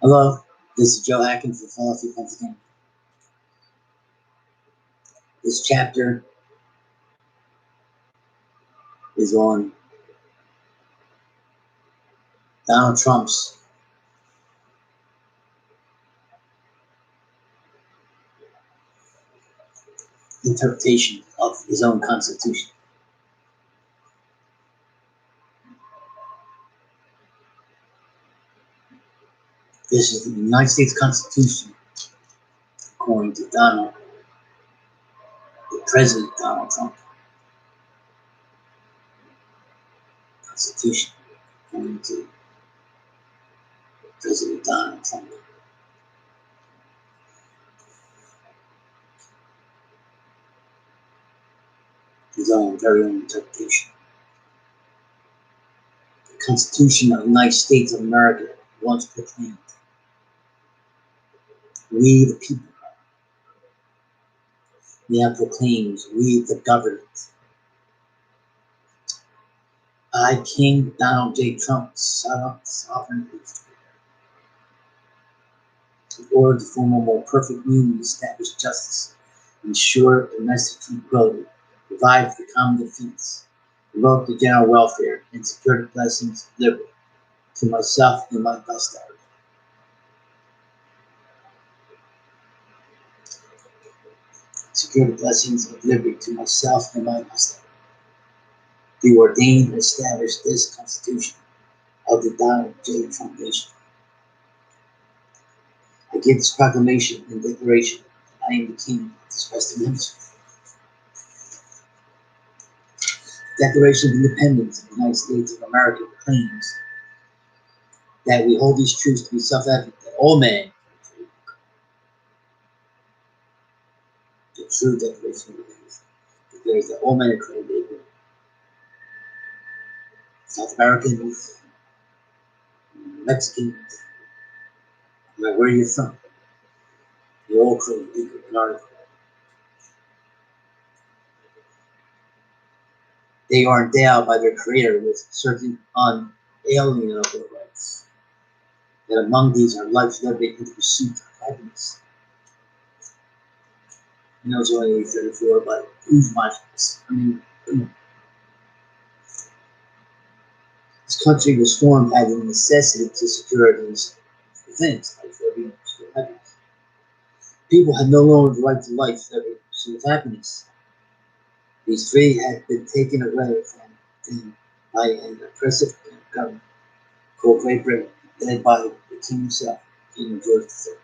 Hello, this is Joe Atkins from Philadelphia, Pennsylvania. This chapter is on Donald Trump's interpretation of his own Constitution. This is the United States Constitution, according to the President Donald Trump. Constitution, according to President Donald Trump. His own very own interpretation. The Constitution of the United States of America once proclaimed, "We the people." Now proclaims, "We the government." I, King Donald J. Trump, sovereign in order to form a more perfect union, establish justice, ensure domestic tranquility, provide for the common defense, promote the general welfare, and secure the blessings of liberty to myself and my posterity. Secure the blessings of liberty to myself and my posterity. Do ordain and establish this Constitution of the Donald J. Trump nation. I give this proclamation and declaration that I am the King of this Western Hemisphere. The Declaration of Independence of the United States of America claims that we hold these truths to be self-evident, that all men, the true Declaration of Independence, declares that all men are created equal. South Americans, Mexicans, no matter where you're from, you're all created equal in article. They are endowed by their Creator with certain unalienable rights. That among these are life, liberty, and the pursuit of happiness. I know it's only 8:34, but who's watching this? I mean, come on. This country was formed out of the necessity to secure these things, life, liberty, and pursuit of happiness. People had no longer the right to life, liberty, and pursuit of happiness. These three had been taken away from them by an oppressive government called Great Britain, led by the king himself, King George III.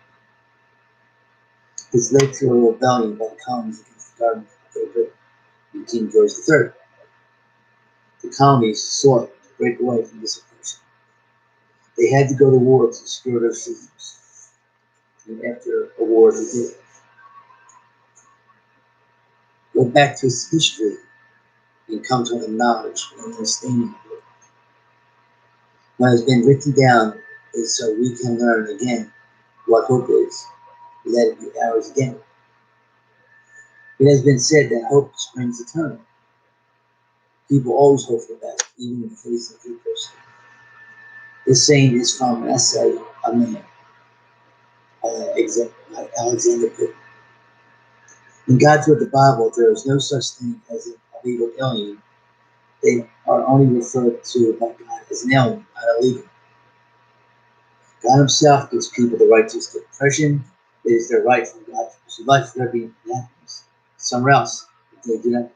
This led to a rebellion by the colonies against the government of Great Britain and King George III. The colonies sought to break away from this oppression. They had to go to war to secure their freedoms. And after a war, they did. Go back to its history and come to acknowledge and understanding of it. What has been written down is so we can learn again what hope is. Let it be ours again. It has been said that hope springs eternal. People always hope for that, even in the face of adversity. This saying is from an essay of man, Alexander Pope. When God wrote the Bible, there is no such thing as an illegal alien. They are only referred to by God as an alien, not illegal. God himself gives people the right to escape oppression. It is their right from God to pursue life, liberty, and happiness somewhere else if they do not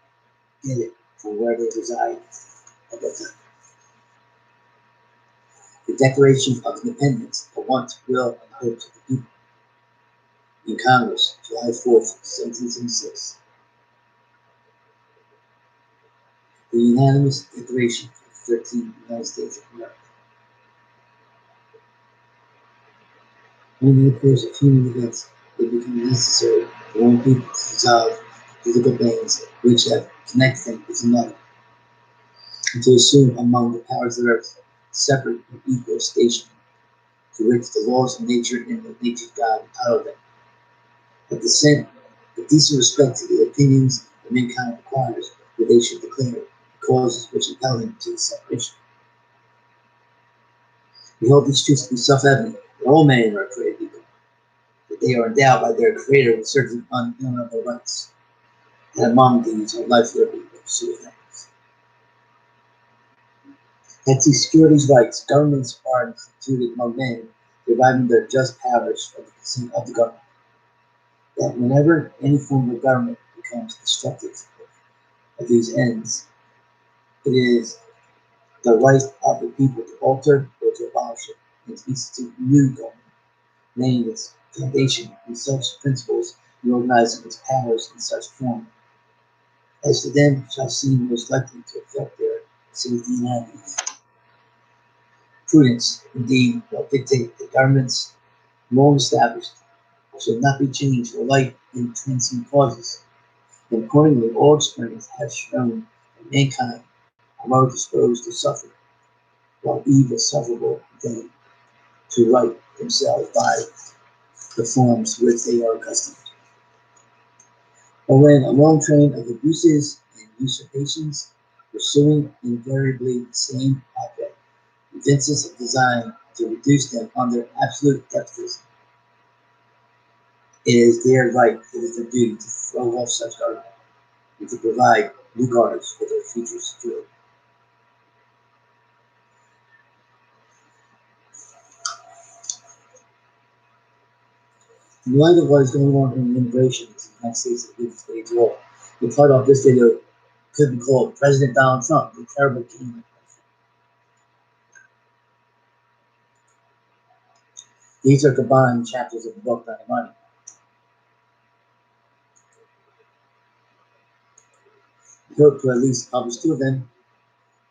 get it from where they reside at that time. The Declaration of Independence, the want, will, and hopes of the people. In Congress, July 4th, 1776. The unanimous declaration of the 13th United States of America. When the course of human events, it becomes necessary for one people to dissolve political bands which have connected them with another, and to assume among the powers of earth separate and equal station to which the laws of nature and the nature of God entitle them. At the same, the decent respect to the opinions of mankind requires that they should declare the causes which impel them to the separation. We hold these truths to be self-evident, that all men are created equal, that they are endowed by their Creator with certain unalienable rights, and among these are life, liberty, and pursuit of happiness. That to secure these rights, governments are instituted among men, deriving their just powers from the consent of the government. That whenever any form of government becomes destructive of these ends, it is the right of the people to alter or to abolish it, and to institute new government, laying its foundation in such principles and organizing its powers in such form as to them shall seem most likely to affect their safety and happiness. Prudence, indeed, will dictate that governments long established should not be changed for light and transient causes, and accordingly all experience has shown that mankind are more disposed to suffer, while evil sufferable than to right themselves by the forms to which they are accustomed. But when a long train of abuses and usurpations, pursuing invariably the same object, evinces a design to reduce them under absolute despotism, it is their right, it is their duty to throw off such government and to provide new guards for their future security. In light of what is going on in immigration in the United States against today's law, the title of this video could be called President Donald Trump, the Terrible King. These are combined chapters of the book on money. I hope to at least publish two of them.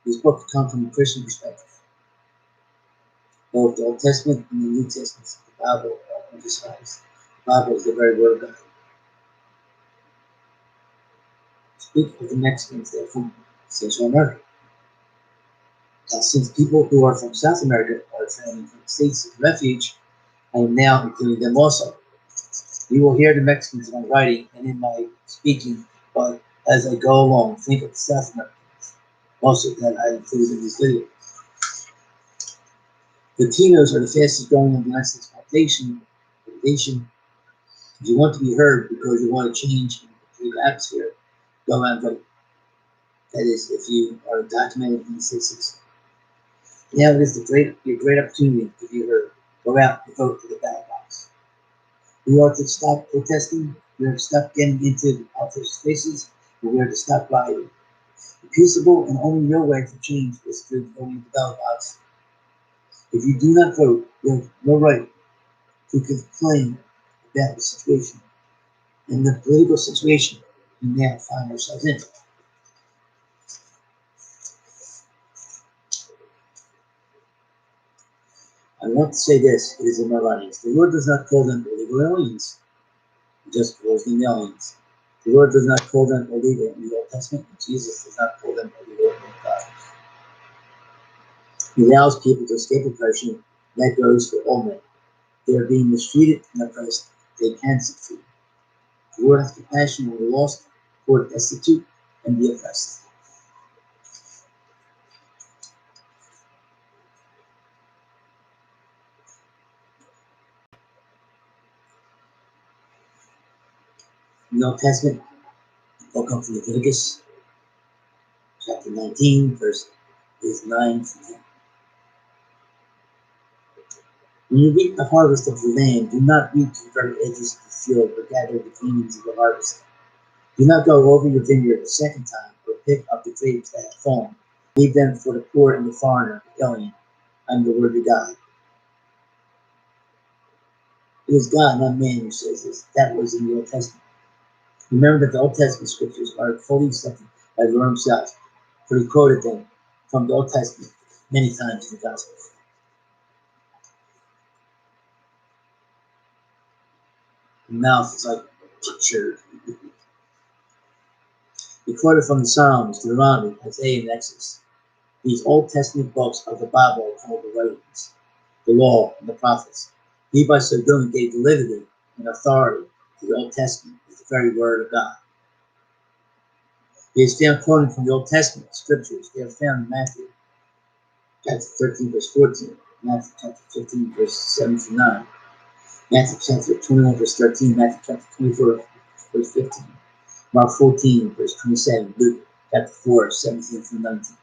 These books come from a Christian perspective. Both the Old Testament and the New Testament of the Bible are emphasized. The Bible is the very word of God. Speak of the Mexicans that are from Central America. Since people who are from South America are traveling from the states of refuge, I am now including them also. You will hear the Mexicans in my writing and in my speaking, but as I go along, think of the South Americans, also that I include in this video. Latinos are the fastest growing in the United States population. If you want to be heard because you want to change the atmosphere, go out and vote. That is, if you are documented in the citizens. Now it is your great opportunity to be heard. Go out and vote for the ballot box. We are to stop protesting. We are to stop getting into the politicians' faces. And we are to stop rioting. The peaceable and only real way for change is through voting the ballot box. If you do not vote, you have no right to complain about the situation and the political situation we now find ourselves in. I want to say this, it is in my writings. The Lord does not call them illegal aliens, He just calls them aliens. The Lord does not call them illegal in the Old Testament, and Jesus does not call them illegal in God. He allows people to escape oppression, and that goes for all men. They are being mistreated and oppressed. They can succeed. The Lord has compassion on the lost, poor, destitute, and the oppressed. In the Old Testament, will come from Leviticus chapter 19, verses 9 to 10. When you reap the harvest of the land, do not reap to the very edges of the field, but gather the gleanings of the harvest. Do not go over your vineyard a second time, or pick up the grapes that have fallen. Leave them for the poor and the foreigner, the alien. I am the Lord your God. It is God, not man, who says this. That was in the Old Testament. Remember that the Old Testament scriptures are fully accepted by the Lord himself, for he quoted them from the Old Testament many times in the Gospels. The mouth is like a picture. He quoted from the Psalms, Deuteronomy, Isaiah, and Exodus. These Old Testament books of the Bible are called the writings, the law, and the prophets. He by so doing gave validity and authority to the Old Testament as the very word of God. He is found quoting from the Old Testament scriptures. They are found in Matthew chapter 13, verse 14. Matthew chapter 15, verse 7 through 9. Matthew chapter 21, verse 13. Matthew chapter 24, verse 15. Mark 14, verse 27. Luke chapter 4, 17 through 19.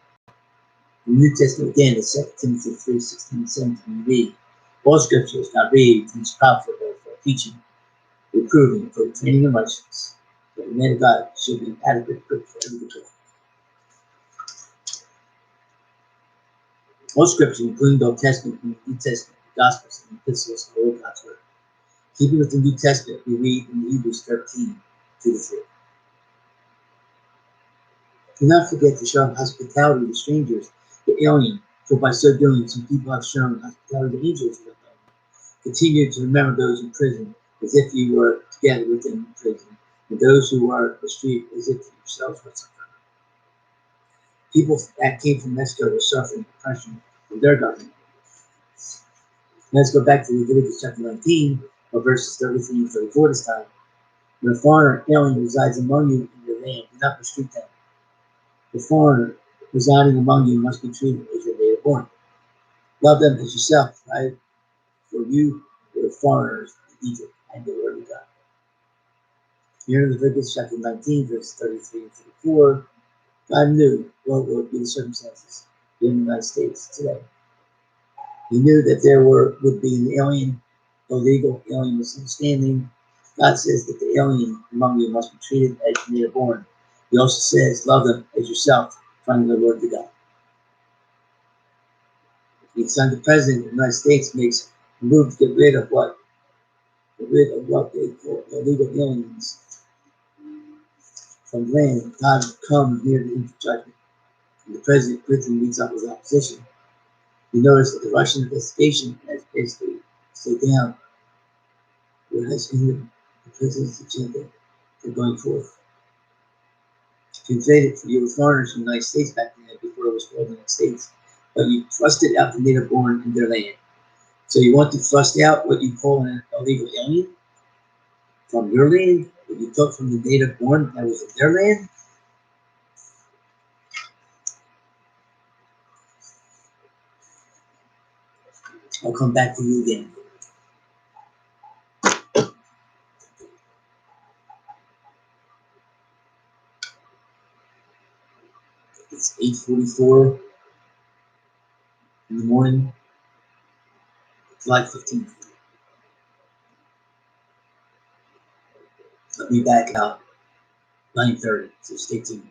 The New Testament again is 2 Timothy 3, 16 and 17. We read, all scripture is not read and is profitable for teaching, reproving, for training in righteousness, that the man of God should be adequate equipped for every good work. All scripture, including the Old Testament and the New Testament, the Gospels and the epistles, are all God's word. Keeping with the New Testament, we read in Hebrews 13, 2-3. Do not forget to show hospitality to strangers, the alien, for by so doing, some people have shown hospitality to angels who have known. Continue to remember those in prison, as if you were together with them in prison, and those who are at the street, as if you yourselves were suffering. People that came from Mexico were suffering oppression from their government. Let's go back to Leviticus chapter 19, or verses 33 and 34 this time. When a foreigner alien resides among you in your land, do not mistreat them. The foreigner residing among you must be treated as your native born. Love them as yourself, right? For you were foreigners in Egypt, and the word of God. Here in Leviticus chapter 19, verse 33 and 34, God knew what would be the circumstances in the United States today. He knew that there would be an alien, illegal alien misunderstanding. God says that the alien among you must be treated as your native born. He also says, love them as yourself, finding the word of God. The President of the United States makes a move to get rid of what they call illegal aliens from land. God will come near the end of judgment. And the president quickly meets up with opposition. You notice that the Russian investigation has basically stayed down what has hindered the president's agenda for going forth. Translated for you were foreigners from the United States back then before it was called the United States, but you thrusted out the native born in their land. So you want to thrust out what you call an illegal alien from your land that you took from the native born that was in their land? I'll come back to you again. It's 8:44 in the morning, July 15th. I'll be back about 9:30, so stay tuned.